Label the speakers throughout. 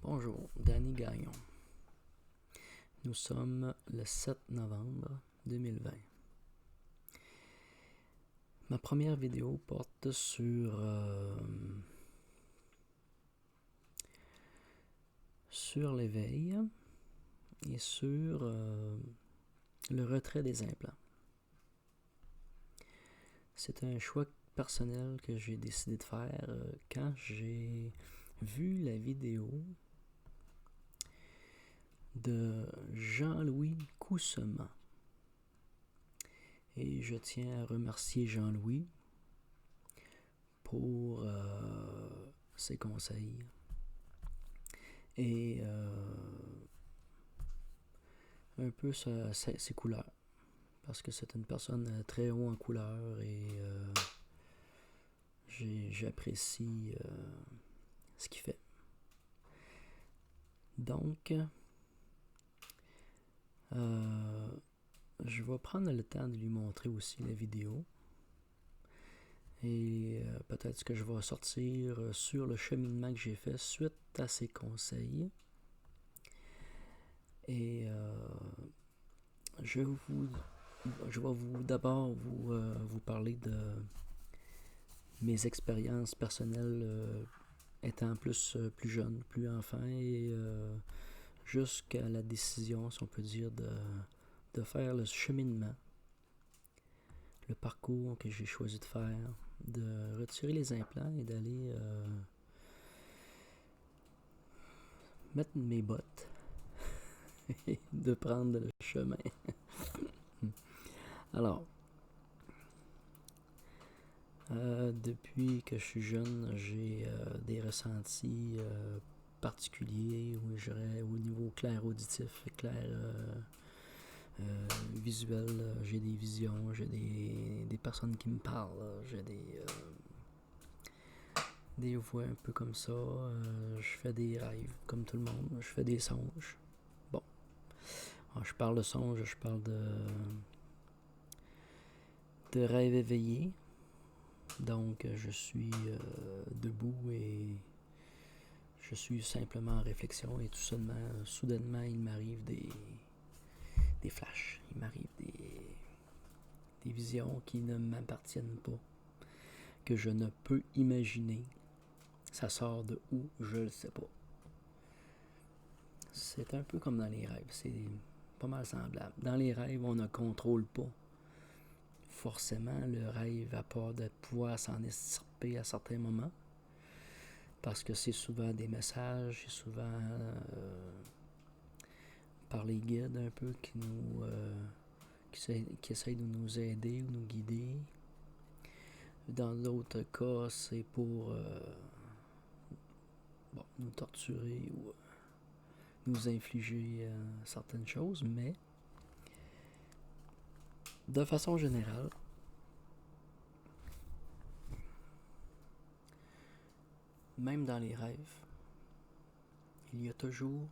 Speaker 1: Bonjour, Danny Gagnon. Nous sommes le 7 novembre 2020. Ma première vidéo porte sur l'éveil et sur le retrait des implants. C'est un choix personnel que j'ai décidé de faire quand j'ai vu la vidéo de Jean-Louis Coussement. Et je tiens à remercier Jean-Louis pour ses conseils et un peu ses couleurs, parce que c'est une personne très haut en couleurs et j'apprécie ce qu'il fait. Donc, je vais prendre le temps de lui montrer aussi la vidéo et peut-être que je vais sortir sur le cheminement que j'ai fait suite à ses conseils. Et je vais d'abord vous parler de mes expériences personnelles étant plus jeune, plus enfant et jusqu'à la décision, si on peut dire, de faire le cheminement, le parcours que j'ai choisi de faire, de retirer les implants et d'aller mettre mes bottes et de prendre le chemin. Alors, depuis que je suis jeune, j'ai des ressentis particuliers, où je dirais au niveau clair auditif, clair visuel, j'ai des visions, j'ai des personnes qui me parlent, j'ai des voix un peu comme ça, je fais des rêves comme tout le monde, je fais des songes. Bon, alors, je parle de songes, je parle de rêves éveillés. Donc, je suis debout et je suis simplement en réflexion et tout soudainement, il m'arrive des flashs, il m'arrive des visions qui ne m'appartiennent pas, que je ne peux imaginer. Ça sort de où, je ne sais pas. C'est un peu comme dans les rêves, c'est pas mal semblable. Dans les rêves, on ne contrôle pas forcément le rêve, à part de pouvoir s'en extirper à certains moments, parce que c'est souvent des messages, c'est souvent par les guides un peu qui essayent de nous aider ou nous guider. Dans d'autres cas, c'est pour nous torturer ou nous infliger certaines choses, mais de façon générale, même dans les rêves, il y a toujours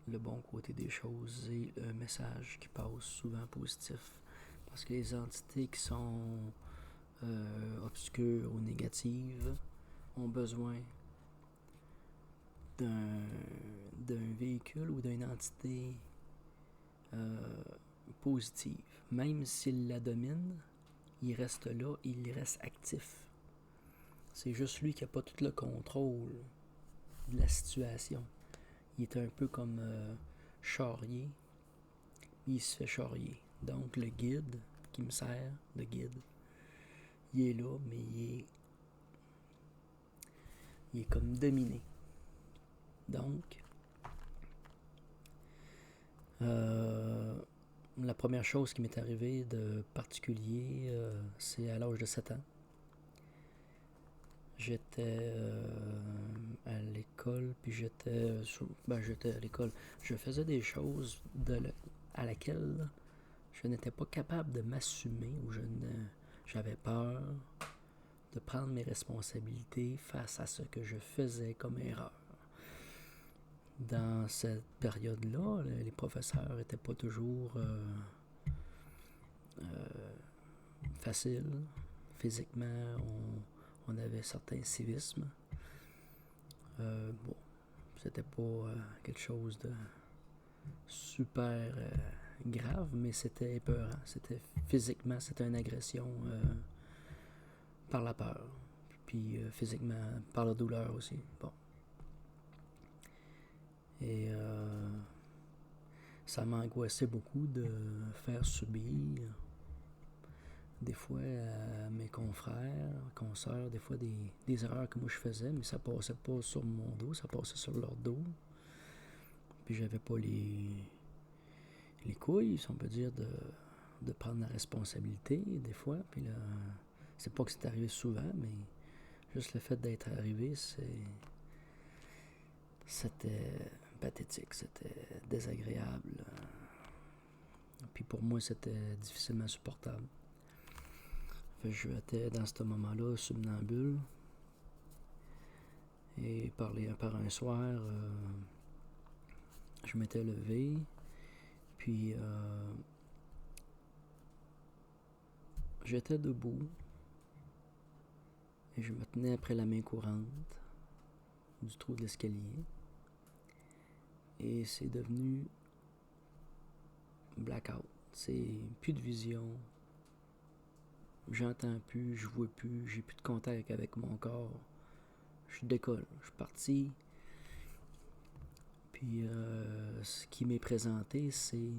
Speaker 1: le bon côté des choses et un message qui passe souvent positif, parce que les entités qui sont obscures ou négatives ont besoin d'un véhicule ou d'une entité positive. Même s'il la domine, il reste là, il reste actif. C'est juste lui qui n'a pas tout le contrôle de la situation. Il est un peu comme charrier, il se fait charrier. Donc le guide qui me sert de guide, il est là, mais il est comme dominé. Donc, la première chose qui m'est arrivée de particulier, c'est à l'âge de 7 ans. J'étais à l'école, puis j'étais à l'école. Je faisais des choses à laquelle je n'étais pas capable de m'assumer, ou j'avais peur de prendre mes responsabilités face à ce que je faisais comme erreur. Dans cette période-là, les professeurs n'étaient pas toujours faciles. Physiquement, on avait certains civismes. C'était pas quelque chose de super grave, mais c'était épeurant. Physiquement, c'était une agression par la peur. Puis physiquement, par la douleur aussi. Bon. Et ça m'angoissait beaucoup de faire subir des fois à mes confrères, consoeurs, des fois des erreurs que moi je faisais, mais ça passait pas sur mon dos, ça passait sur leur dos. Puis j'avais pas les couilles, si on peut dire, de prendre la responsabilité des fois. Puis là, c'est pas que c'est arrivé souvent, mais juste le fait d'être arrivé, c'était pathétique, c'était désagréable. Puis pour moi, c'était difficilement supportable. Fait que j'étais dans ce moment-là somnambule. Et par un soir, je m'étais levé. Puis j'étais debout. Et je me tenais après la main courante du trou de l'escalier. Et c'est devenu blackout. C'est plus de vision. J'entends plus, je vois plus, j'ai plus de contact avec mon corps. Je décolle, je suis parti. Puis ce qui m'est présenté, c'est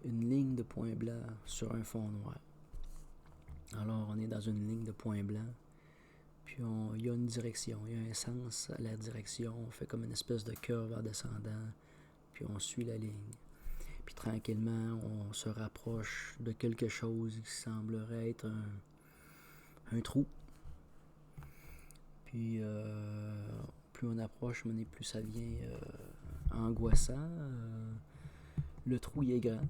Speaker 1: une ligne de point blanc sur un fond noir. Alors on est dans une ligne de point blanc. Puis il y a une direction, il y a un sens à la direction. On fait comme une espèce de curve en descendant. Puis on suit la ligne. Puis tranquillement, on se rapproche de quelque chose qui semblerait être un trou. Puis plus on approche, plus ça devient angoissant. Le trou il est grand.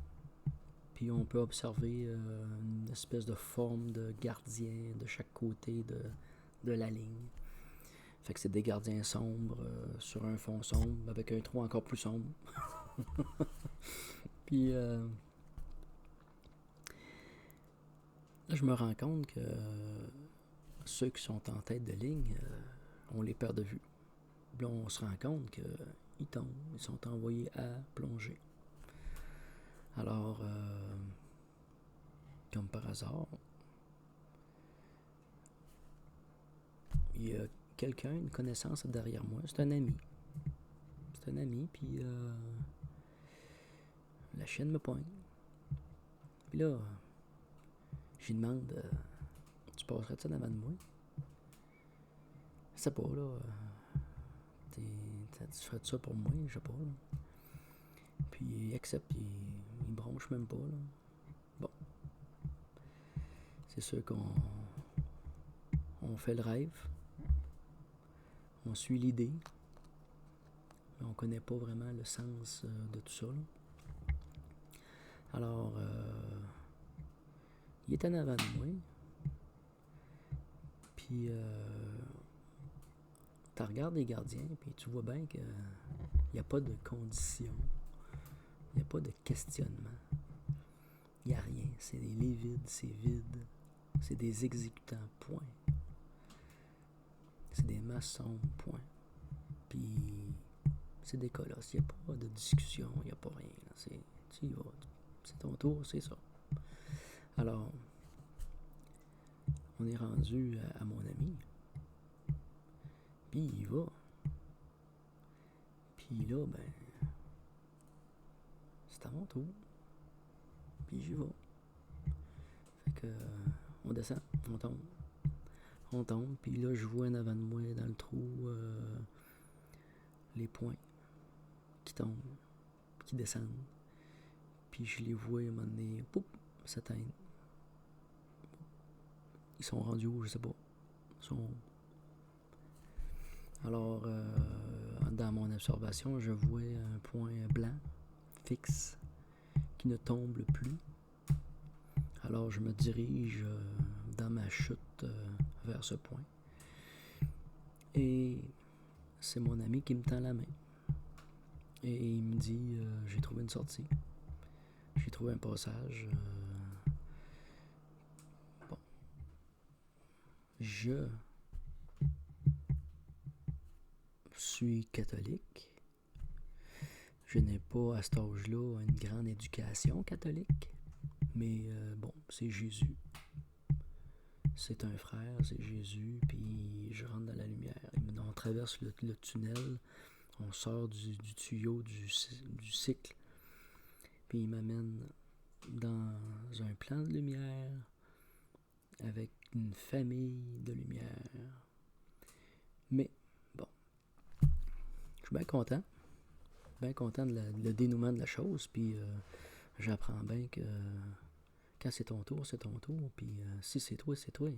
Speaker 1: Puis on peut observer une espèce de forme de gardien de chaque côté de la ligne. Fait que c'est des gardiens sombres sur un fond sombre avec un trou encore plus sombre. Puis là, je me rends compte que ceux qui sont en tête de ligne, on les perd de vue. Puis là, on se rend compte qu'ils tombent, ils sont envoyés à plonger. Alors, comme par hasard, il y a quelqu'un, une connaissance derrière moi. C'est un ami. Puis la chienne me pointe. Puis là, j'y demande, tu passerais-tu en avant de moi? Je sais pas, là. Tu ferais ça pour moi? Je sais pas, là. Puis il accepte, il bronche même pas, là. Bon. C'est sûr qu'on fait le rêve. On suit l'idée. Mais on connaît pas vraiment le sens de tout ça, là. Alors, il est en avant de moi. Puis, tu regardes les gardiens, puis tu vois bien qu'il n'y a pas de conditions. Il n'y a pas de questionnement. Il n'y a rien. C'est des lits vides, c'est vide. C'est des exécutants, point. C'est des maçons, point. Puis, c'est des colosses. Il n'y a pas de discussion, il n'y a pas rien. Tu y vas. C'est ton tour, c'est ça. Alors, on est rendu à mon ami. Puis il va. Puis là, ben, c'est à mon tour. Puis j'y vais. Fait que, on descend, on tombe. On tombe, puis là, je vois en avant de moi, dans le trou, les points qui tombent, qui descendent. Puis je les vois, à un moment donné, poup, s'éteindre. Ils sont rendus où, je sais pas. Ils sont... Alors, dans mon observation, je vois un point blanc, fixe, qui ne tombe plus. Alors, je me dirige dans ma chute vers ce point. Et c'est mon ami qui me tend la main. Et il me dit, j'ai trouvé une sortie. J'ai trouvé un passage. Bon. Je suis catholique. Je n'ai pas à cet âge-là une grande éducation catholique. Mais bon, c'est Jésus. C'est un frère, c'est Jésus, puis je rentre dans la lumière. On traverse le tunnel, on sort du tuyau du cycle, puis il m'amène dans un plan de lumière avec une famille de lumière. Mais bon, je suis bien content de le dénouement de la chose, puis j'apprends bien que quand c'est ton tour, puis si c'est toi, c'est toi.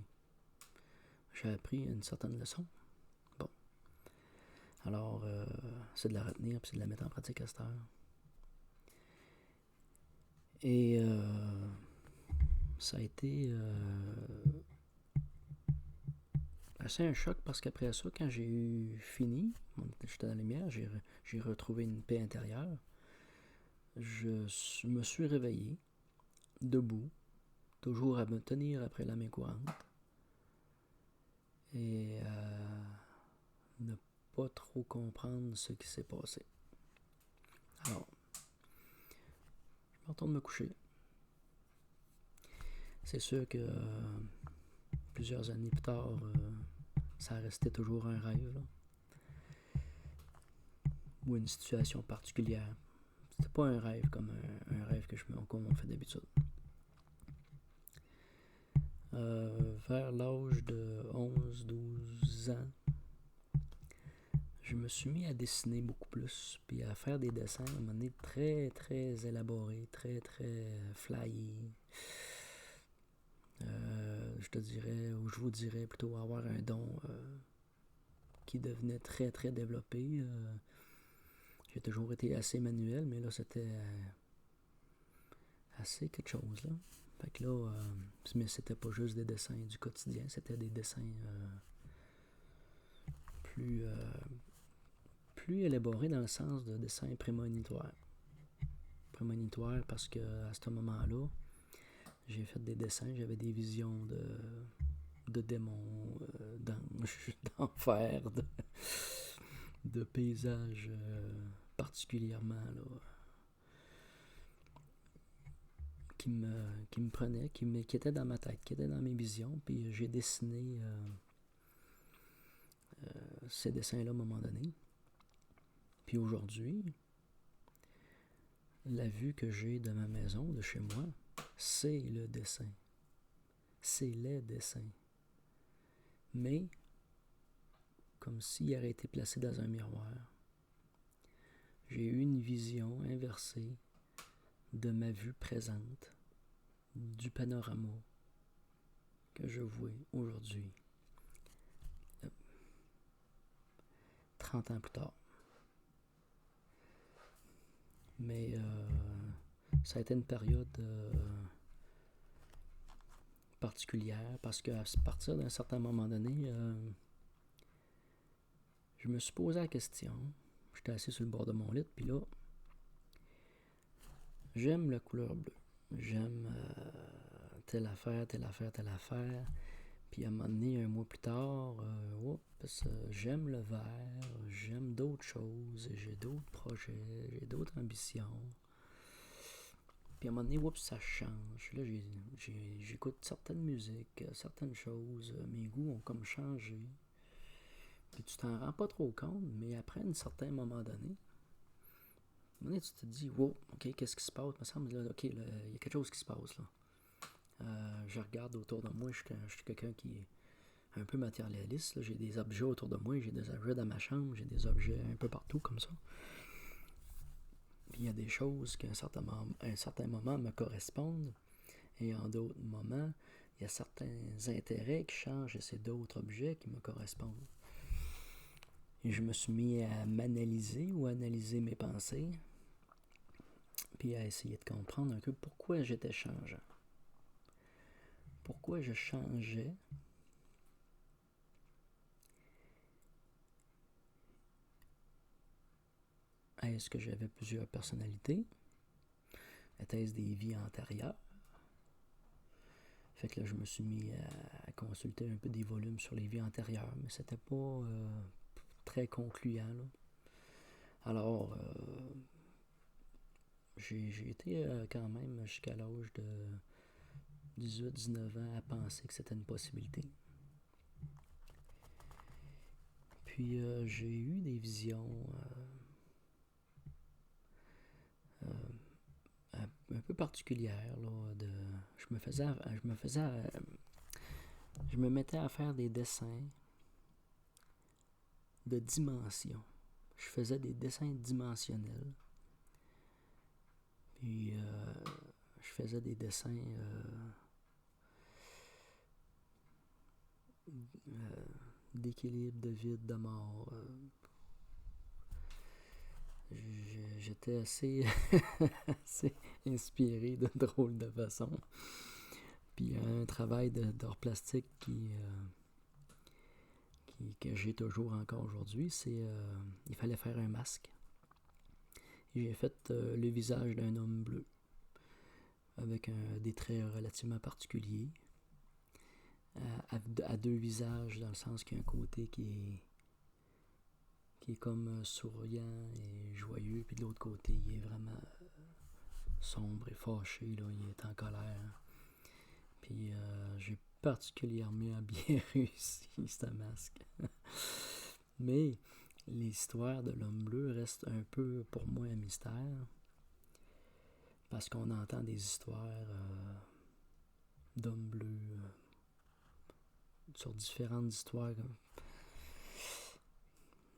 Speaker 1: J'ai appris une certaine leçon. Bon. Alors, c'est de la retenir, puis c'est de la mettre en pratique à cette heure. Et ça a été assez un choc parce qu'après ça, quand j'ai eu fini, j'étais dans la lumière, j'ai retrouvé une paix intérieure. Je me suis réveillé, debout, toujours à me tenir après la main courante. Et ne pas trop comprendre ce qui s'est passé. Alors, je me retourne me coucher. C'est sûr que plusieurs années plus tard, ça restait toujours un rêve, là. Ou une situation particulière. C'était pas un rêve comme un rêve comme on fait d'habitude. Vers l'âge de 11-12 ans, je me suis mis à dessiner beaucoup plus, puis à faire des dessins à un moment donné très, très élaborés, très, très flyés. Je te dirais, ou je vous dirais plutôt avoir un don qui devenait très, très développé. J'ai toujours été assez manuel, mais là, c'était assez quelque chose, là. Fait que là, mais c'était pas juste des dessins du quotidien, c'était des dessins plus élaborés dans le sens de dessins prémonitoires. Prémonitoires parce que à ce moment-là, j'ai fait des dessins, j'avais des visions de démons, d'anges, d'enfer, de paysages particulièrement là, qui me prenaient, qui étaient dans ma tête, qui étaient dans mes visions, puis j'ai dessiné ces dessins-là à un moment donné. Puis aujourd'hui, la vue que j'ai de ma maison, de chez moi, c'est le dessin. C'est les dessins. Mais, comme s'il aurait été placé dans un miroir, j'ai eu une vision inversée de ma vue présente, du panorama que je vois aujourd'hui, 30 ans plus tard. Mais ça a été une période particulière parce qu'à partir d'un certain moment donné, je me suis posé la question. J'étais assis sur le bord de mon lit, puis là, j'aime la couleur bleue. J'aime telle affaire. Puis à un moment donné, un mois plus tard, j'aime le vert, j'aime d'autres choses, j'ai d'autres projets, j'ai d'autres ambitions. Puis à un moment donné, ça change. Là, j'écoute certaines musiques, certaines choses, mes goûts ont comme changé. Puis tu t'en rends pas trop compte, mais après un certain moment donné, tu te dis, wow, ok, qu'est-ce qui se passe? Il me semble, là, ok, il y a quelque chose qui se passe, là. Je regarde autour de moi, je suis quelqu'un qui est un peu matérialiste, là. J'ai des objets autour de moi, j'ai des objets dans ma chambre, j'ai des objets un peu partout, comme ça. Puis il y a des choses qui, à un certain moment, me correspondent, et en d'autres moments, il y a certains intérêts qui changent, et c'est d'autres objets qui me correspondent. Et je me suis mis à m'analyser ou à analyser mes pensées, puis à essayer de comprendre un peu pourquoi j'étais changeant. Pourquoi je changeais. Est-ce que j'avais plusieurs personnalités? Était-ce des vies antérieures? Fait que là, je me suis mis à consulter un peu des volumes sur les vies antérieures, mais c'était pas très concluant, là. Alors, j'ai été quand même jusqu'à l'âge de 18-19 ans à penser que c'était une possibilité. Puis j'ai eu des visions un peu particulières, là, je me mettais à faire des dessins de dimensions. Je faisais des dessins dimensionnels. Puis je faisais des dessins d'équilibre, de vide, de mort. J'étais assez, assez inspiré de drôles de façon. Puis un travail d'art plastique que j'ai toujours encore aujourd'hui, c'est il fallait faire un masque. Et j'ai fait le visage d'un homme bleu avec des traits relativement particuliers, à deux visages, dans le sens qu'il y a un côté qui est comme souriant et joyeux, puis de l'autre côté, il est vraiment sombre et fâché, là, il est en colère. Puis j'ai particulièrement bien réussi ce masque. Mais l'histoire de l'homme bleu reste un peu pour moi un mystère, parce qu'on entend des histoires d'hommes bleus sur différentes histoires.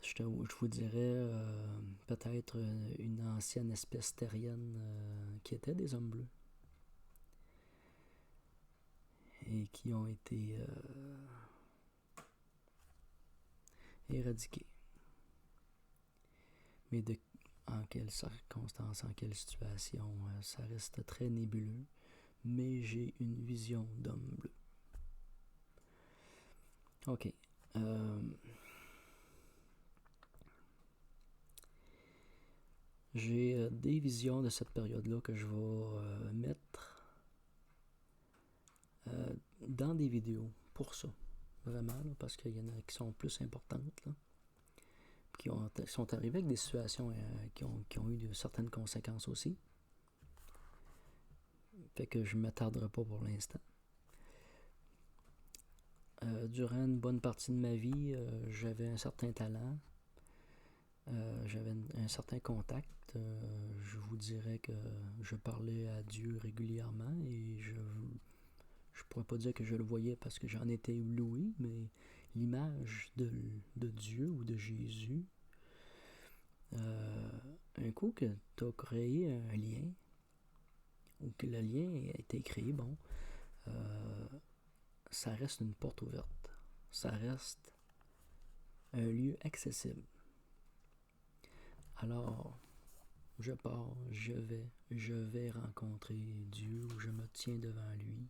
Speaker 1: Je vous dirais peut-être une ancienne espèce terrienne qui était des hommes bleus et qui ont été éradiqués. Mais en quelles circonstances, en quelle situation, ça reste très nébuleux. Mais j'ai une vision d'homme bleu. Ok. J'ai des visions de cette période-là que je vais mettre dans des vidéos pour ça. Vraiment, là, parce qu'il y en a qui sont plus importantes, là, qui sont arrivées avec des situations qui ont eu certaines conséquences aussi. Fait que je ne m'attarderai pas pour l'instant. Durant une bonne partie de ma vie, j'avais un certain talent. J'avais un certain contact. Je vous dirais que je parlais à Dieu régulièrement et je pourrais pas dire que je le voyais parce que j'en étais ébloui, mais l'image de Dieu ou de Jésus, un coup que tu as créé un lien, ou que le lien a été créé, bon, ça reste une porte ouverte. Ça reste un lieu accessible. Alors, je pars, je vais rencontrer Dieu, ou je me tiens devant lui.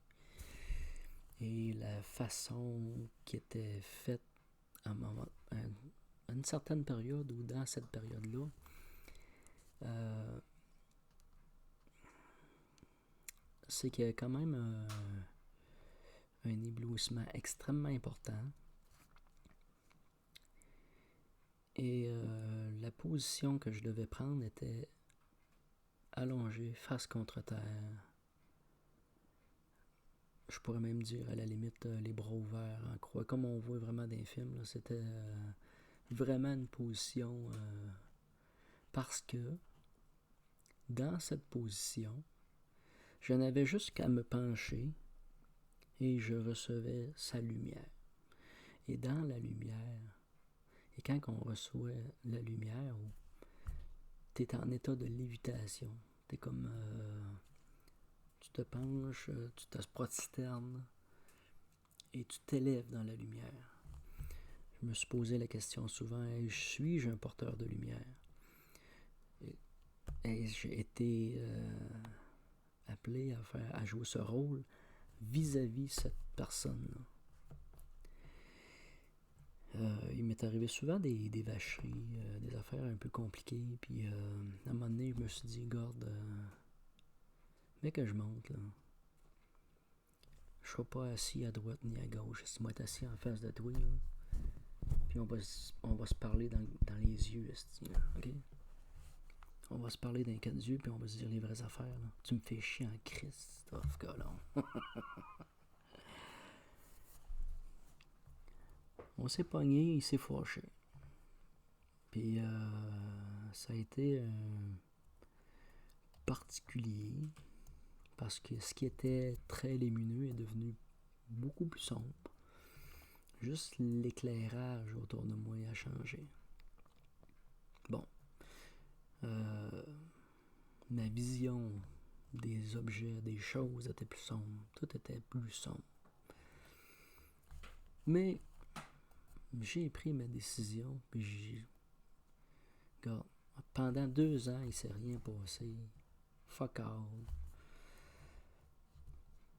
Speaker 1: Et la façon qui était faite à une certaine période, ou dans cette période-là, c'est qu'il y a quand même un éblouissement extrêmement important. Et la position que je devais prendre était allongée face contre terre. Je pourrais même dire à la limite les bras ouverts en croix, comme on voit vraiment dans les films. Là, c'était vraiment une position parce que dans cette position, je n'avais juste qu'à me pencher et je recevais sa lumière. Et dans la lumière, et quand on reçoit la lumière, tu es en état de lévitation. Tu es comme... tu te penches, tu te prosternes et tu t'élèves dans la lumière. Je me suis posé la question souvent, suis-je un porteur de lumière? Ai-je été appelé à jouer ce rôle vis-à-vis cette personne-là? Il m'est arrivé souvent des vacheries, des affaires un peu compliquées, puis à un moment donné, je me suis dit, garde, mais que je monte, là. Je ne serai pas assis à droite ni à gauche, je vais être assis en face de toi, là. Puis on va se parler dans les yeux, ok? On va se parler d'un cas de yeux, puis on va se dire les vraies affaires. Là. Tu me fais chier en Christophe Colomb. On s'est pogné, il s'est fâché. Puis ça a été particulier parce que ce qui était très lumineux est devenu beaucoup plus sombre. Juste l'éclairage autour de moi a changé. Bon. Ma vision des objets, des choses était plus sombre. Tout était plus sombre. Mais j'ai pris ma décision, puis regarde, pendant 2 ans, il ne s'est rien passé. Fuck all.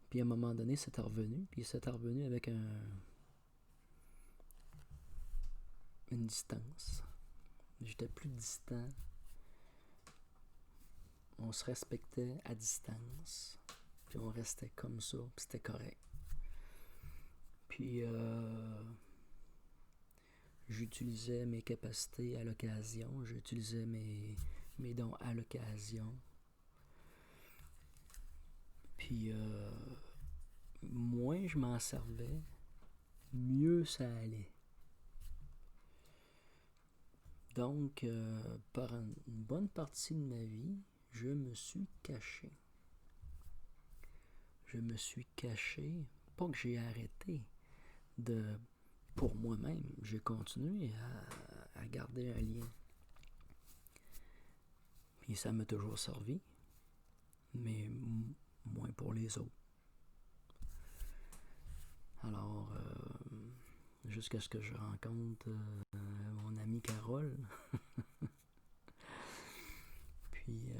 Speaker 1: Puis à un moment donné, c'était revenu, puis c'était revenu avec une distance. J'étais plus distant. On se respectait à distance. Puis on restait comme ça, puis c'était correct. Puis j'utilisais mes capacités à l'occasion, j'utilisais mes dons à l'occasion. Puis moins je m'en servais, mieux ça allait. Donc, par une bonne partie de ma vie, je me suis caché. Je me suis caché, pas que j'ai arrêté pour moi-même, j'ai continué à garder un lien. Puis ça m'a toujours servi, mais moins pour les autres. Alors, jusqu'à ce que je rencontre mon amie Carole. Puis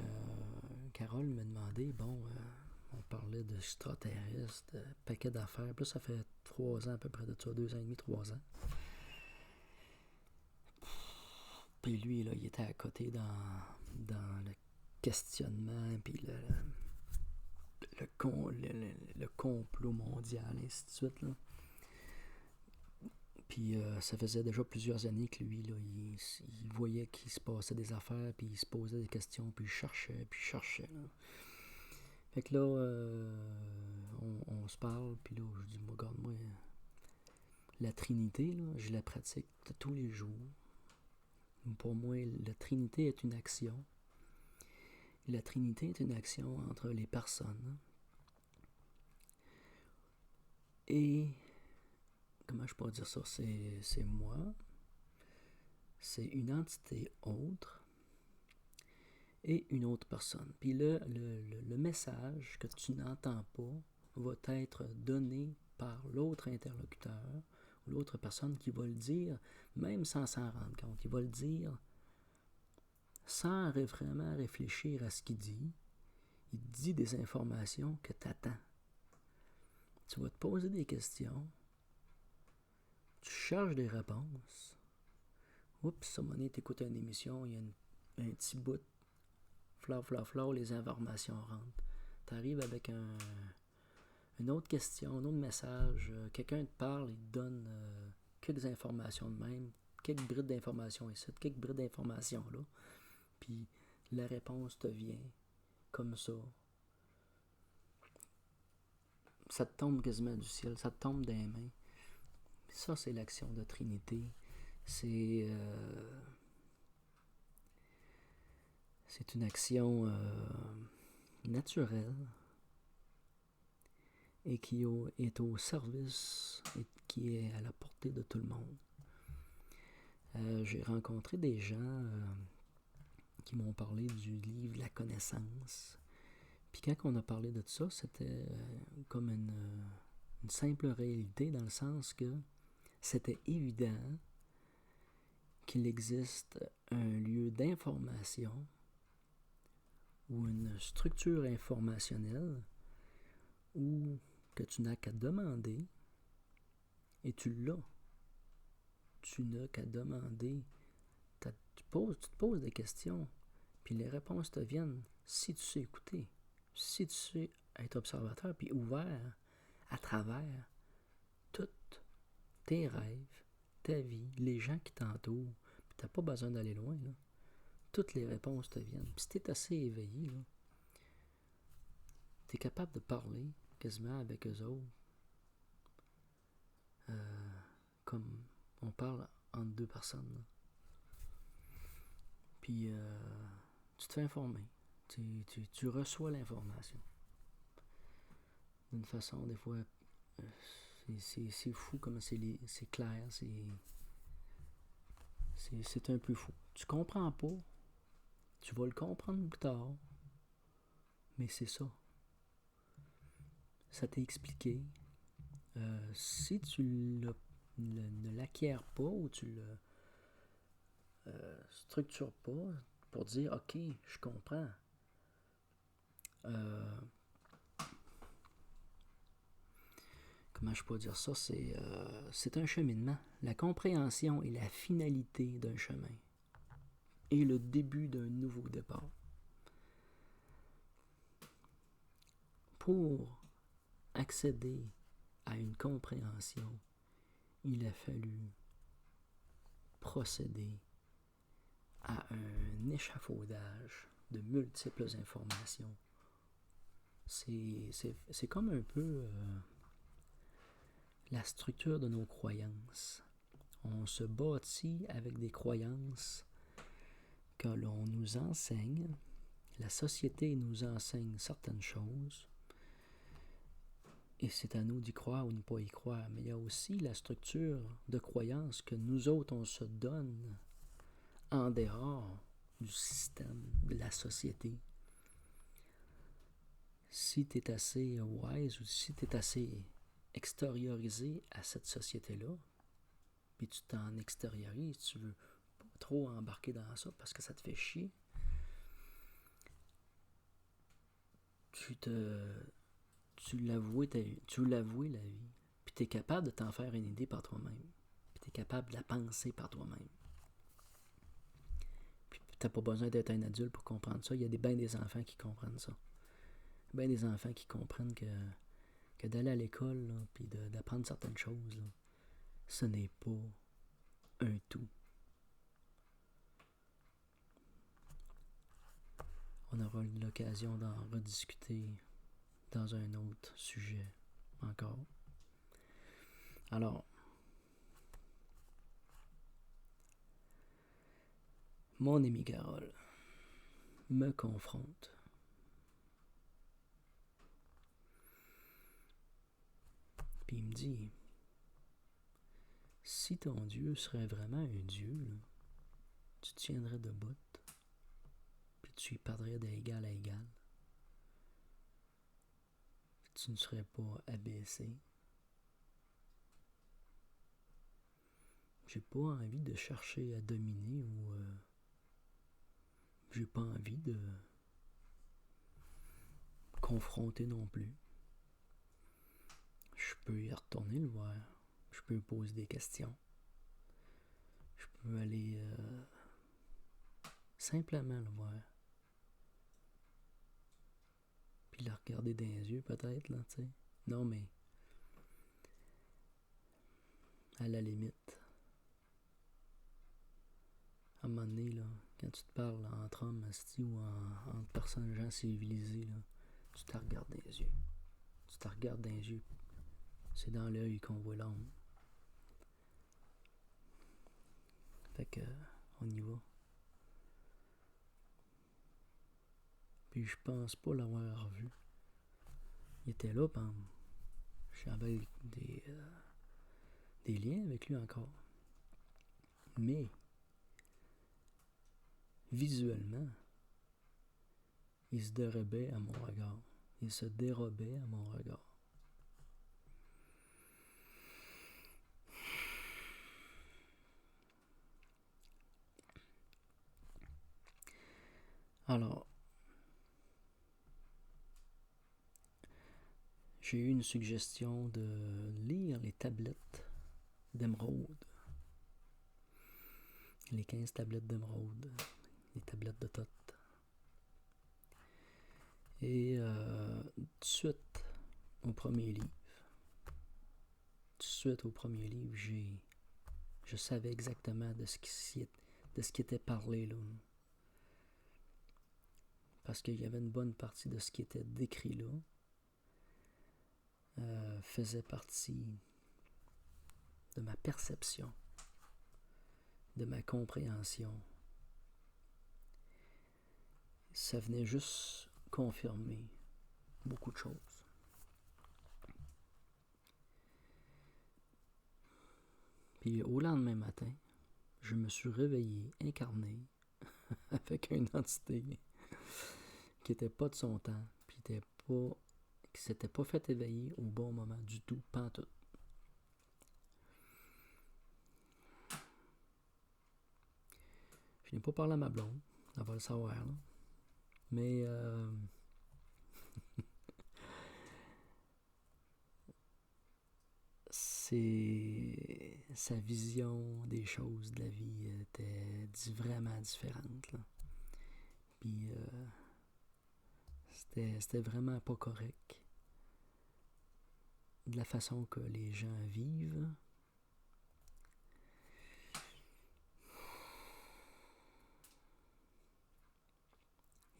Speaker 1: Carole me demandait, on parlait d'extraterrestres, de paquet d'affaires. Puis ça fait 3 ans à peu près de ça, 2 ans et demi, 3 ans. Puis lui, là, il était à côté dans le questionnement, puis le complot mondial, et ainsi de suite. Là. Puis ça faisait déjà plusieurs années que lui, là, il voyait qu'il se passait des affaires, puis il se posait des questions, puis il cherchait. Là. Fait que là, on se parle, puis là, je dis, regarde, moi, la Trinité, là, je la pratique tous les jours. Pour moi, la Trinité est une action. La Trinité est une action entre les personnes. Et, comment je pourrais dire ça? C'est moi. C'est une entité autre et une autre personne. Puis le message que tu n'entends pas va être donné par l'autre interlocuteur ou l'autre personne qui va le dire, même sans s'en rendre compte. Il va le dire sans vraiment réfléchir à ce qu'il dit. Il dit des informations que tu attends. Tu vas te poser des questions. Tu cherches des réponses. Oups, à un moment donné, tu écoutes une émission, il y a un petit bout. Flow, les informations rentrent. Tu arrives avec une autre question, un autre message. Quelqu'un te parle, il te donne quelques informations de même, quelques brides d'informations ici, quelques brides d'informations là. Puis la réponse te vient comme ça. Ça te tombe quasiment du ciel, ça te tombe des mains. Puis ça, c'est l'action de Trinité. C'est une action naturelle et qui est au service et qui est à la portée de tout le monde. J'ai rencontré des gens qui m'ont parlé du livre La Connaissance. Puis quand on a parlé de ça, c'était comme une simple réalité dans le sens que c'était évident qu'il existe un lieu d'information ou une structure informationnelle où que tu n'as qu'à demander et tu l'as. Tu n'as qu'à demander. Tu te poses des questions, puis les réponses te viennent si tu sais écouter, si tu sais être observateur, puis ouvert à travers tous tes rêves, ta vie, les gens qui t'entourent, puis t'as pas besoin d'aller loin, là. Toutes les réponses te viennent. Puis si t'es assez éveillé, là, t'es capable de parler quasiment avec eux autres, comme on parle entre deux personnes, là. Puis tu te fais informer. Tu reçois l'information. D'une façon, des fois, c'est fou comme c'est clair, c'est un peu fou. Tu comprends pas, tu vas le comprendre plus tard, mais c'est ça. Ça t'est expliqué. Si tu ne l'acquiers pas ou tu le structures pas pour dire ok, je comprends. Comment je peux dire ça? C'est un cheminement. La compréhension est la finalité d'un chemin et le début d'un nouveau départ. Pour accéder à une compréhension, il a fallu procéder à un échafaudage de multiples informations. C'est comme un peu la structure de nos croyances. On se bâtit avec des croyances que l'on nous enseigne. La société nous enseigne certaines choses. Et c'est à nous d'y croire ou ne pas y croire. Mais il y a aussi la structure de croyances que nous autres, on se donne en dehors du système, de la société. Si tu es assez wise ou si tu es assez extériorisé à cette société-là, puis tu t'en extériorises, tu veux pas trop embarquer dans ça parce que ça te fait chier, tu l'avoues la vie, puis tu es capable de t'en faire une idée par toi-même, puis tu es capable de la penser par toi-même. Puis tu n'as pas besoin d'être un adulte pour comprendre ça. Il y a bien des enfants qui comprennent ça. Bien des enfants qui comprennent que d'aller à l'école, là, puis d'apprendre certaines choses, là, ce n'est pas un tout. On aura l'occasion d'en rediscuter dans un autre sujet encore. Alors, mon ami Carole me confronte. Puis il me dit, si ton Dieu serait vraiment un Dieu, là, tu tiendrais debout, puis tu y parlerais d'égal à égal. Tu ne serais pas abaissé. J'ai pas envie de chercher à dominer ou j'ai pas envie de confronter non plus. Je peux y retourner le voir. Je peux poser des questions. Je peux aller simplement le voir. Puis le regarder dans les yeux peut-être, là, tu sais. Non, mais à la limite, à un moment donné, là, quand tu te parles entre hommes ou entre personnes, gens civilisés, là, tu te regardes dans les yeux. Tu te regardes dans les yeux. C'est dans l'œil qu'on voit l'homme. Fait que, on y va. Puis je pense pas l'avoir revu. Il était là, j'avais des liens avec lui encore. Mais, visuellement, il se dérobait à mon regard. Il se dérobait à mon regard. Alors, j'ai eu une suggestion de lire les tablettes d'émeraude. Les 15 tablettes d'émeraude. Les tablettes de Thoth. Et tout de suite au premier livre, j'ai Je savais exactement de ce qui était parlé là. Parce qu'il y avait une bonne partie de ce qui était décrit là faisait partie de ma perception, de ma compréhension. Ça venait juste confirmer beaucoup de choses. Puis au lendemain matin, je me suis réveillé, incarné, avec une entité qui n'était pas de son temps, puis qui s'était pas fait éveiller au bon moment du tout, pantoute. Je n'ai pas parlé à ma blonde, elle va le savoir, là. Mais sa vision des choses de la vie était vraiment différente, là. Puis c'était vraiment pas correct de la façon que les gens vivent.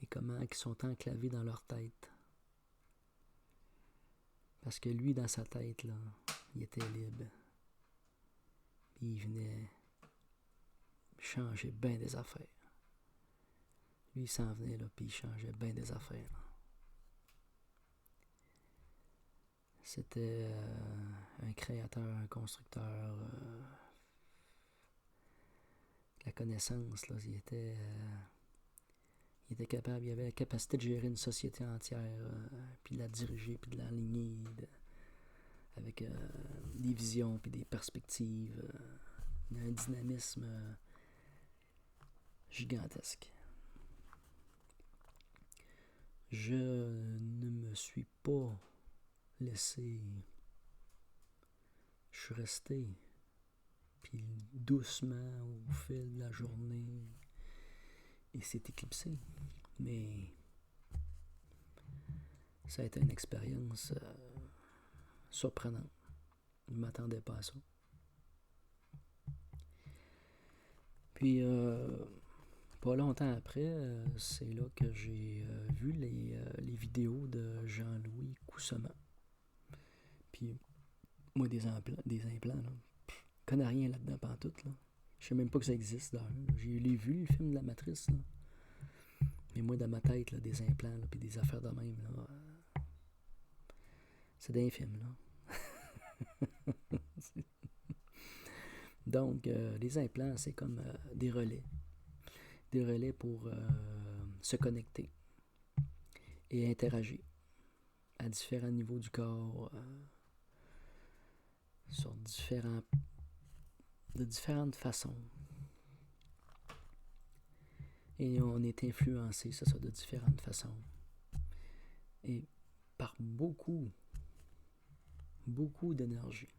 Speaker 1: Et comment ils sont enclavés dans leur tête. Parce que lui, dans sa tête, là, il était libre. Puis il venait changer bien des affaires. Lui, il s'en venait, là, puis il changeait bien des affaires, là. C'était un créateur, un constructeur. La connaissance, là, il était capable, il avait la capacité de gérer une société entière, puis de la diriger, puis de l'aligner, avec des visions, puis des perspectives, un dynamisme gigantesque. Je ne me suis pas laissé. Je suis resté. Puis doucement, au fil de la journée, il s'est éclipsé. Mais ça a été une expérience surprenante. Je ne m'attendais pas à ça. Puis, pas longtemps après, c'est là que j'ai vu les vidéos de Jean-Louis Coussement. Puis, moi, des implants, là, je connais rien là-dedans, pantoute, là. Je sais même pas que ça existe, d'ailleurs. J'ai vu le film de la Matrice, là. Mais moi, dans ma tête, là, des implants, là, puis des affaires de même, là, c'est des films, là. Donc, les implants, c'est comme des relais. Des relais pour se connecter et interagir à différents niveaux du corps, de différentes façons. Et on est influencé, c'est ça, de différentes façons. Et par beaucoup d'énergie.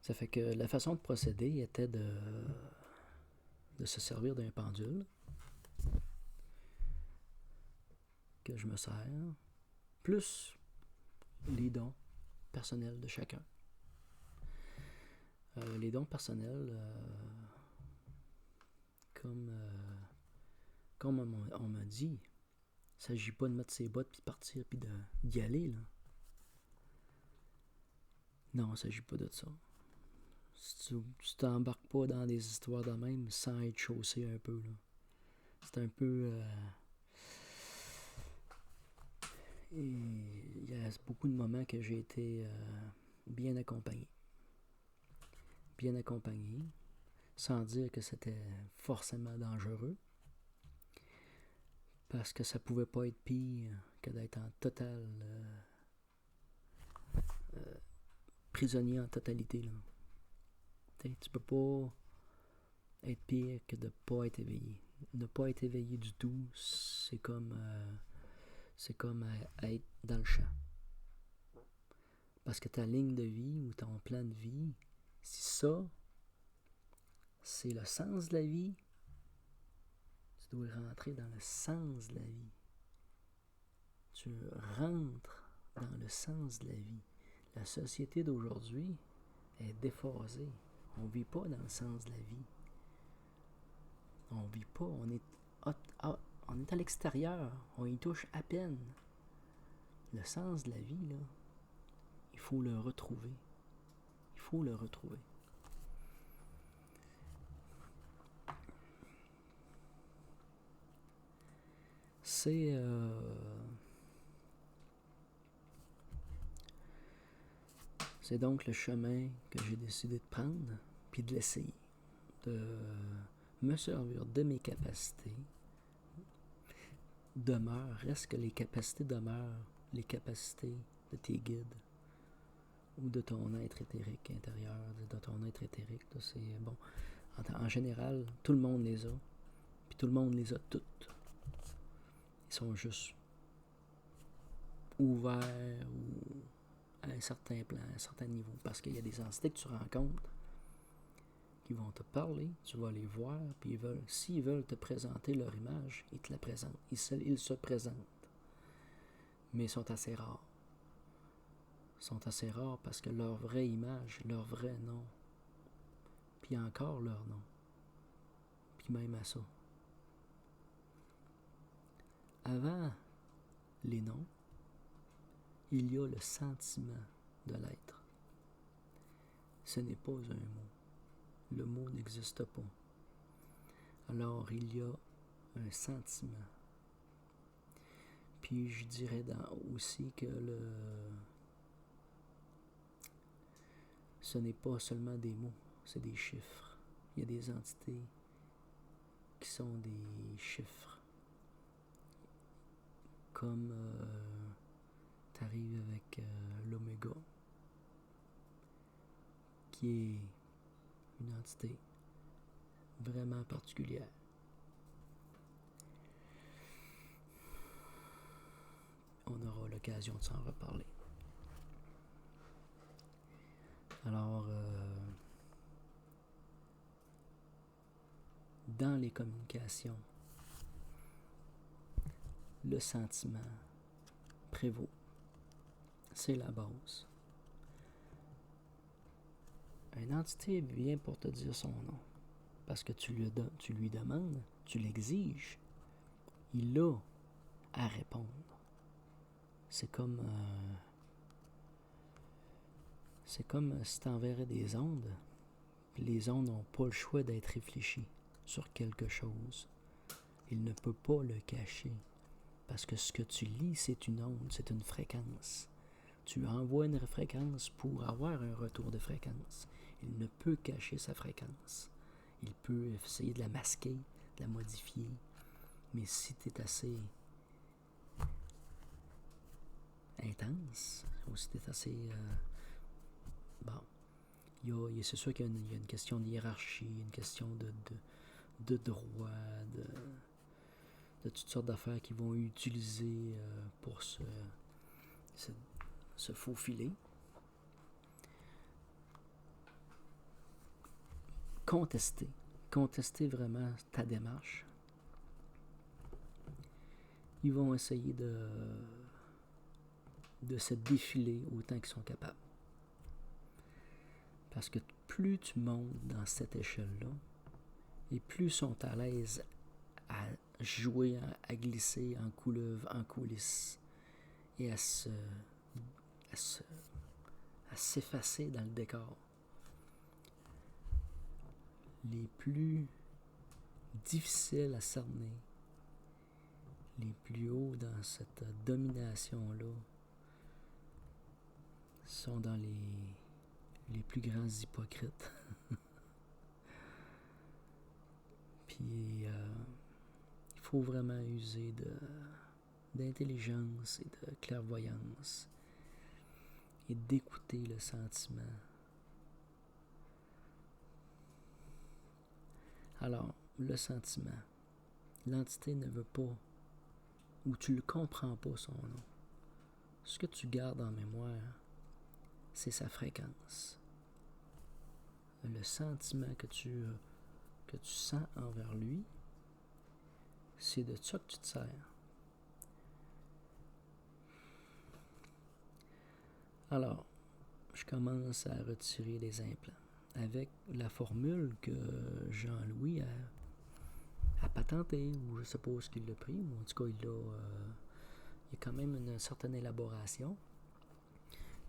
Speaker 1: Ça fait que la façon de procéder était de se servir d'un pendule que je me sers, plus les dons personnels de chacun. Les dons personnels, comme on m'a dit, il ne s'agit pas de mettre ses bottes puis de partir puis d'y aller, là. Non, il ne s'agit pas de ça. Si tu t'embarques pas dans des histoires de même sans être chaussé un peu, là. C'est un peu... et il y a beaucoup de moments que j'ai été bien accompagné. Bien accompagné, sans dire que c'était forcément dangereux, parce que ça pouvait pas être pire que d'être en total prisonnier en totalité, là. Tu peux pas être pire que de pas être éveillé. Ne pas être éveillé du tout, c'est comme être dans le champ. Parce que ta ligne de vie ou ton plan de vie, si ça, c'est le sens de la vie, tu dois rentrer dans le sens de la vie. Tu rentres dans le sens de la vie. La société d'aujourd'hui est déphasée. On vit pas dans le sens de la vie. On vit pas, on est à l'extérieur, on y touche à peine. Le sens de la vie, là, il faut le retrouver. Il faut le retrouver. C'est donc le chemin que j'ai décidé de prendre, puis de l'essayer, de me servir de mes capacités. Reste que les capacités demeurent les capacités de tes guides ou de ton être éthérique intérieur, de ton être éthérique. Là, c'est bon. En général, tout le monde les a, puis tout le monde les a toutes. Ils sont juste ouverts ou à un certain plan, à un certain niveau, parce qu'il y a des entités que tu rencontres qui vont te parler, tu vas les voir, puis s'ils veulent te présenter leur image, ils te la présentent. Ils se présentent. Mais ils sont assez rares. Ils sont assez rares parce que leur vraie image, leur vrai nom, puis encore leur nom, puis même à ça. Avant les noms, il y a le sentiment de l'être. Ce n'est pas un mot. Le mot n'existe pas. Alors il y a un sentiment. Puis je dirais aussi que ce n'est pas seulement des mots, c'est des chiffres. Il y a des entités qui sont des chiffres. Comme tu arrives avec l'oméga, qui est une entité vraiment particulière. On aura l'occasion de s'en reparler. Alors, dans les communications, le sentiment prévaut. C'est la base. Une entité vient pour te dire son nom. Parce que tu lui demandes, tu l'exiges. Il a à répondre. C'est comme si tu enverrais des ondes. Les ondes n'ont pas le choix d'être réfléchies sur quelque chose. Il ne peut pas le cacher. Parce que ce que tu lis, c'est une onde, c'est une fréquence. Tu envoies une fréquence pour avoir un retour de fréquence. Il ne peut cacher sa fréquence. Il peut essayer de la masquer, de la modifier. Mais si tu es assez intense, ou si tu es assez... c'est sûr qu'il y a une question de hiérarchie, une question de droit, de toutes sortes d'affaires qu'ils vont utiliser pour se faufiler. Contester vraiment ta démarche. Ils vont essayer de se défiler autant qu'ils sont capables. Parce que plus tu montes dans cette échelle-là, et plus ils sont à l'aise à jouer, à glisser en couleuvre, en coulisses, et à s'effacer dans le décor. Les plus difficiles à cerner, les plus hauts dans cette domination-là, sont dans les plus grands hypocrites. Puis il faut vraiment user d'intelligence et de clairvoyance et d'écouter le sentiment. Alors, le sentiment, l'entité ne veut pas, ou tu ne comprends pas son nom. Ce que tu gardes en mémoire, c'est sa fréquence. Le sentiment que tu sens envers lui, c'est de ça que tu te sers. Alors, je commence à retirer les implants avec la formule que Jean-Louis a patentée, ou je suppose qu'il l'a pris, ou en tout cas il y a quand même une certaine élaboration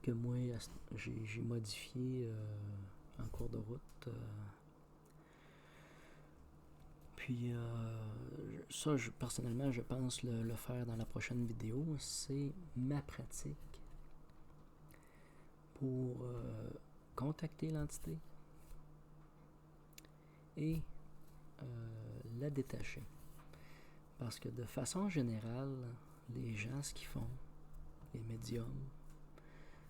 Speaker 1: que moi j'ai modifié en cours de route. Puis ça, personnellement, je pense le faire dans la prochaine vidéo. C'est ma pratique pour contacter l'entité et la détacher. Parce que de façon générale, les gens, ce qu'ils font, les médiums,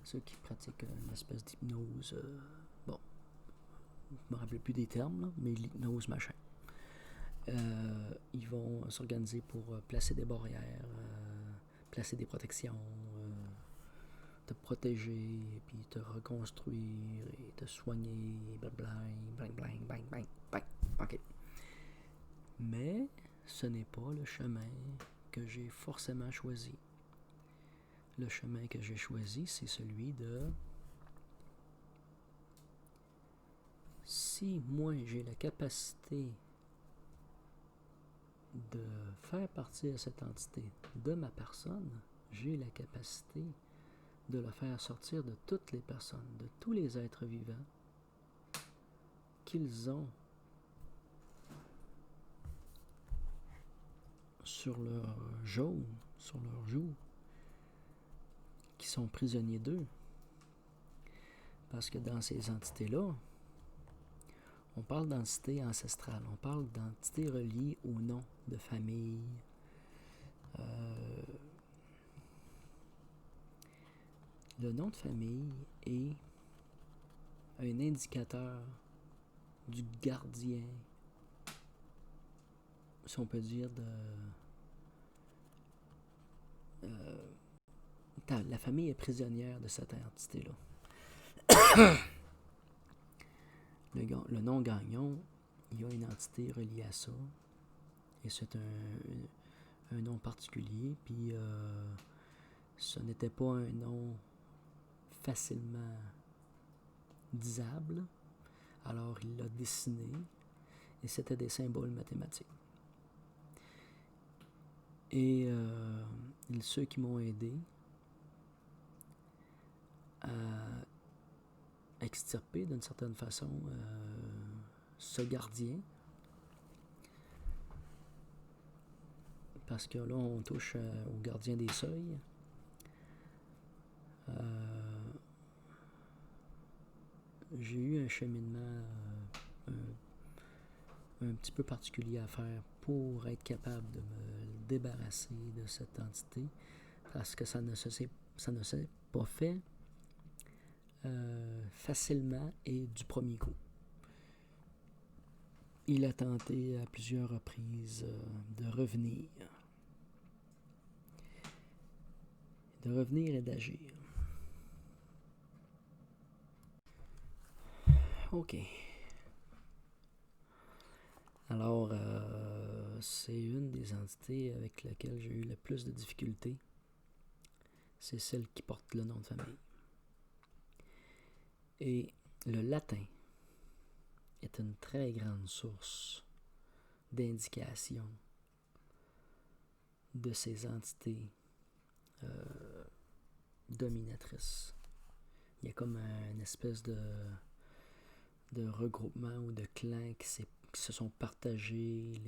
Speaker 1: ceux qui pratiquent une espèce d'hypnose, bon, je ne me rappelle plus des termes, là, mais l'hypnose machin. Ils vont s'organiser pour placer des barrières, placer des protections, te protéger, puis te reconstruire, et te soigner, blablabla, bling, bling, bang, bang, bang. OK. Mais ce n'est pas le chemin que j'ai forcément choisi. Le chemin que j'ai choisi, c'est celui de... Si moi j'ai la capacité de faire partir cette entité de ma personne, j'ai la capacité de le faire sortir de toutes les personnes, de tous les êtres vivants qu'ils ont sur leur jaune, sur leur joue, qui sont prisonniers d'eux. Parce que dans ces entités-là, on parle d'entité ancestrale, on parle d'entités reliées au nom de famille. Le nom de famille est un indicateur du gardien, si on peut dire, la famille est prisonnière de cette entité-là. Le nom Gagnon, il y a une entité reliée à ça, et c'est un nom particulier, puis ce n'était pas un nom facilement disable, alors il l'a dessiné, et c'était des symboles mathématiques. Et ceux qui m'ont aidé à extirper d'une certaine façon ce gardien, parce que là on touche au gardien des seuils. J'ai eu un cheminement un petit peu particulier à faire pour être capable de me débarrasser de cette entité, parce que ça ne s'est pas fait facilement et du premier coup. Il a tenté à plusieurs reprises de revenir et d'agir. OK. Alors, c'est une des entités avec laquelle j'ai eu le plus de difficultés. C'est celle qui porte le nom de famille. Et le latin est une très grande source d'indication de ces entités dominatrices. Il y a comme une espèce de regroupement ou de clans qui se sont partagés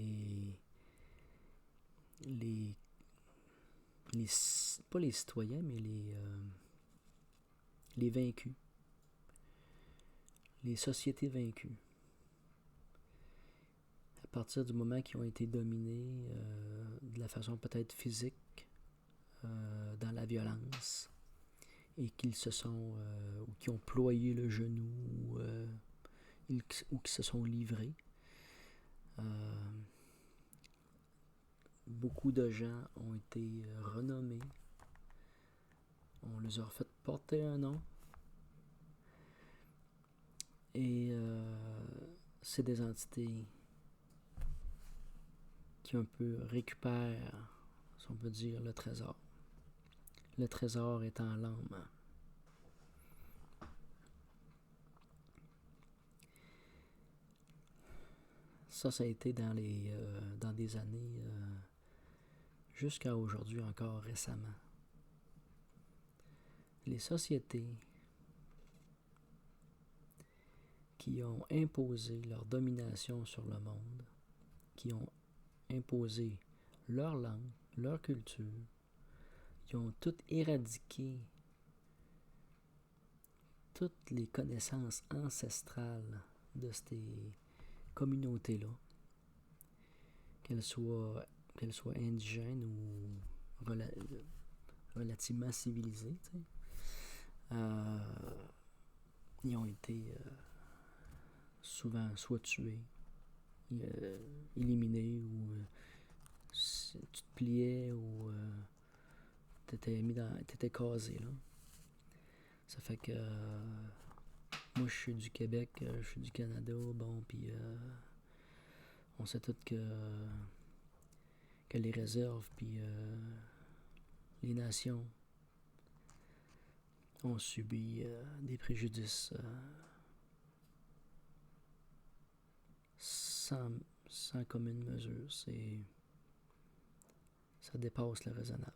Speaker 1: pas les citoyens, mais les vaincus, les sociétés vaincues. À partir du moment qu'ils ont été dominés de la façon peut-être physique, dans la violence, et qu'ils se sont ou qui ont ployé le genou ou qui se sont livrés. Beaucoup de gens ont été renommés. On les a fait porter un nom. Et c'est des entités qui un peu récupèrent, si on peut dire, le trésor. Le trésor étant l'âme. Ça a été dans des années jusqu'à aujourd'hui encore récemment. Les sociétés qui ont imposé leur domination sur le monde, qui ont imposé leur langue, leur culture, qui ont toutes éradiqué toutes les connaissances ancestrales de ces communautés-là, qu'elles soient indigènes ou relativement civilisées, ils ont été souvent soit tués, éliminés, ou si tu te pliais, ou t'étais casé, là. Ça fait que moi je suis du Québec, je suis du Canada, bon, puis on sait tous que les réserves puis les nations ont subi des préjudices sans commune mesure. Ça dépasse le raisonnable.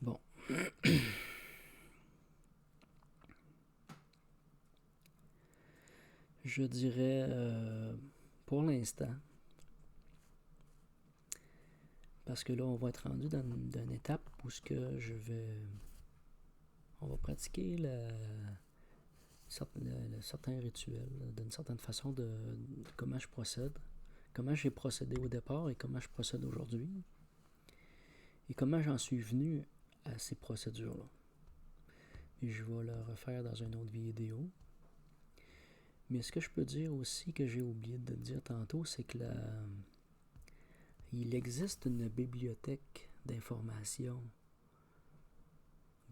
Speaker 1: Bon. Je dirais, pour l'instant, parce que là, on va être rendu dans une étape où on va pratiquer certains rituels, d'une certaine façon, de comment je procède, comment j'ai procédé au départ et comment je procède aujourd'hui, et comment j'en suis venu à ces procédures-là. Et je vais le refaire dans une autre vidéo. Mais ce que je peux dire aussi, que j'ai oublié de dire tantôt, c'est que il existe une bibliothèque d'information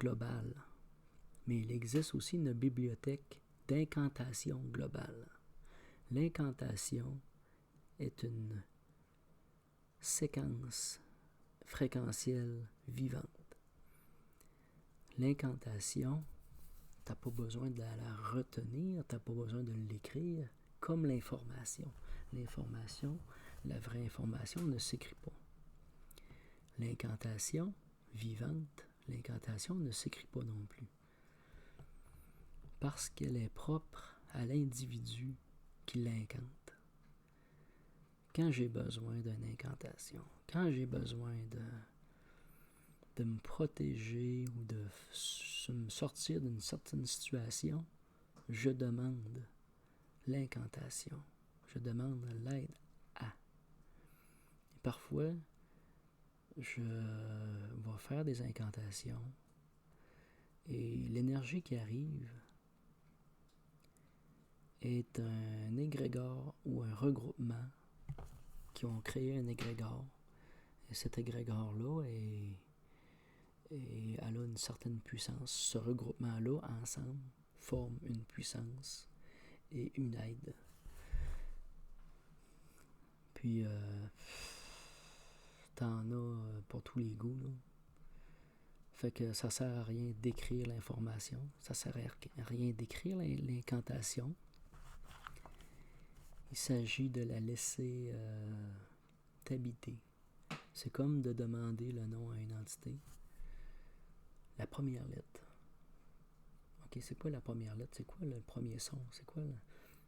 Speaker 1: globale, mais il existe aussi une bibliothèque d'incantation globale. L'incantation est une séquence fréquentielle vivante. L'incantation, t'as pas besoin de la retenir, t'as pas besoin de l'écrire, comme l'information. L'information, la vraie information, ne s'écrit pas. L'incantation vivante, l'incantation ne s'écrit pas non plus. Parce qu'elle est propre à l'individu qui l'incante. Quand j'ai besoin d'une incantation, quand j'ai besoin de me protéger ou de me sortir d'une certaine situation, je demande l'incantation. Je demande l'aide à. Et parfois, je vais faire des incantations et l'énergie qui arrive est un égrégore ou un regroupement qui ont créé un égrégore. Et cet égrégore-là elle a une certaine puissance. Ce regroupement-là, ensemble, forme une puissance et une aide. Puis, t'en as pour tous les goûts, là. Fait que ça sert à rien d'écrire l'information. Ça sert à rien d'écrire l'incantation. Il s'agit de la laisser t'habiter. C'est comme de demander le nom à une entité. La première lettre. Ok, c'est quoi la première lettre? C'est quoi le premier son? C'est quoi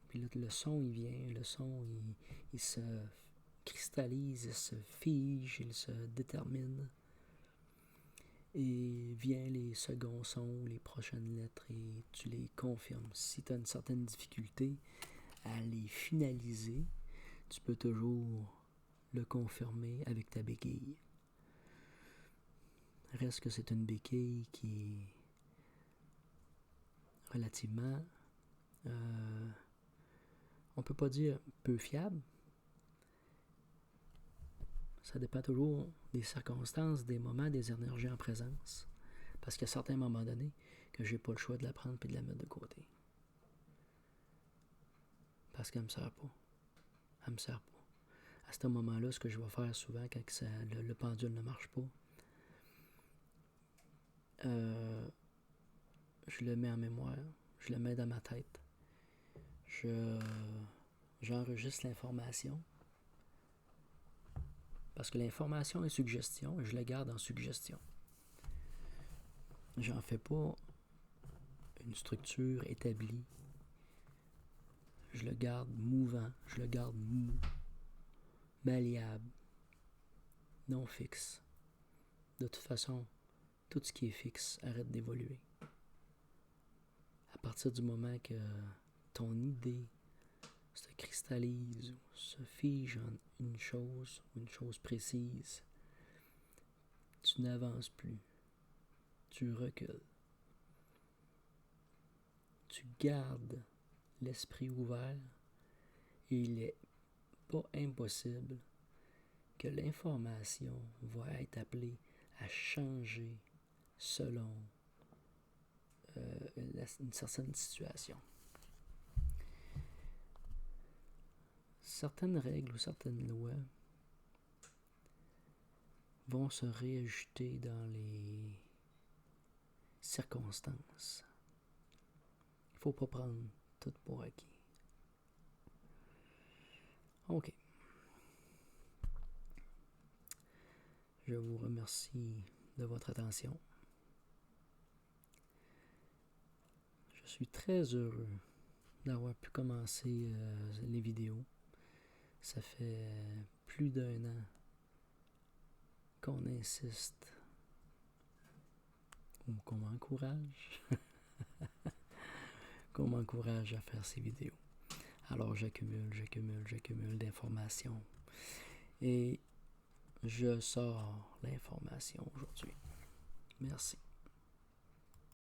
Speaker 1: Puis le son, il vient, le son, il se cristallise, il se fige, il se détermine. Et vient les seconds sons, les prochaines lettres, et tu les confirmes. Si tu as une certaine difficulté à les finaliser, tu peux toujours le confirmer avec ta béquille. Reste que c'est une béquille qui est relativement, on peut pas dire peu fiable. Ça dépend toujours des circonstances, des moments, des énergies en présence. Parce qu'il y a certains moments donnés que j'ai pas le choix de la prendre et de la mettre de côté. Parce qu'elle me sert pas. Elle me sert pas. à ce moment-là, ce que je vais faire souvent quand le pendule ne marche pas, je le mets en mémoire, je le mets dans ma tête. J'enregistre l'information. Parce que l'information est suggestion et je la garde en suggestion. J'en fais pas une structure établie. Je le garde mouvant, je le garde mou, malléable, non fixe. De toute façon, tout ce qui est fixe arrête d'évoluer. À partir du moment que ton idée se cristallise ou se fige en une chose précise, tu n'avances plus, tu recules. Tu gardes l'esprit ouvert et il n'est pas impossible que l'information va être appelée à changer selon une certaine situation. Certaines règles ou certaines lois vont se réajuster dans les circonstances. Il ne faut pas prendre tout pour acquis. OK. Je vous remercie de votre attention. Je suis très heureux d'avoir pu commencer les vidéos. Ça fait plus d'1 an qu'on insiste ou qu'on m'encourage à faire ces vidéos. Alors j'accumule d'informations et je sors l'information aujourd'hui. Merci.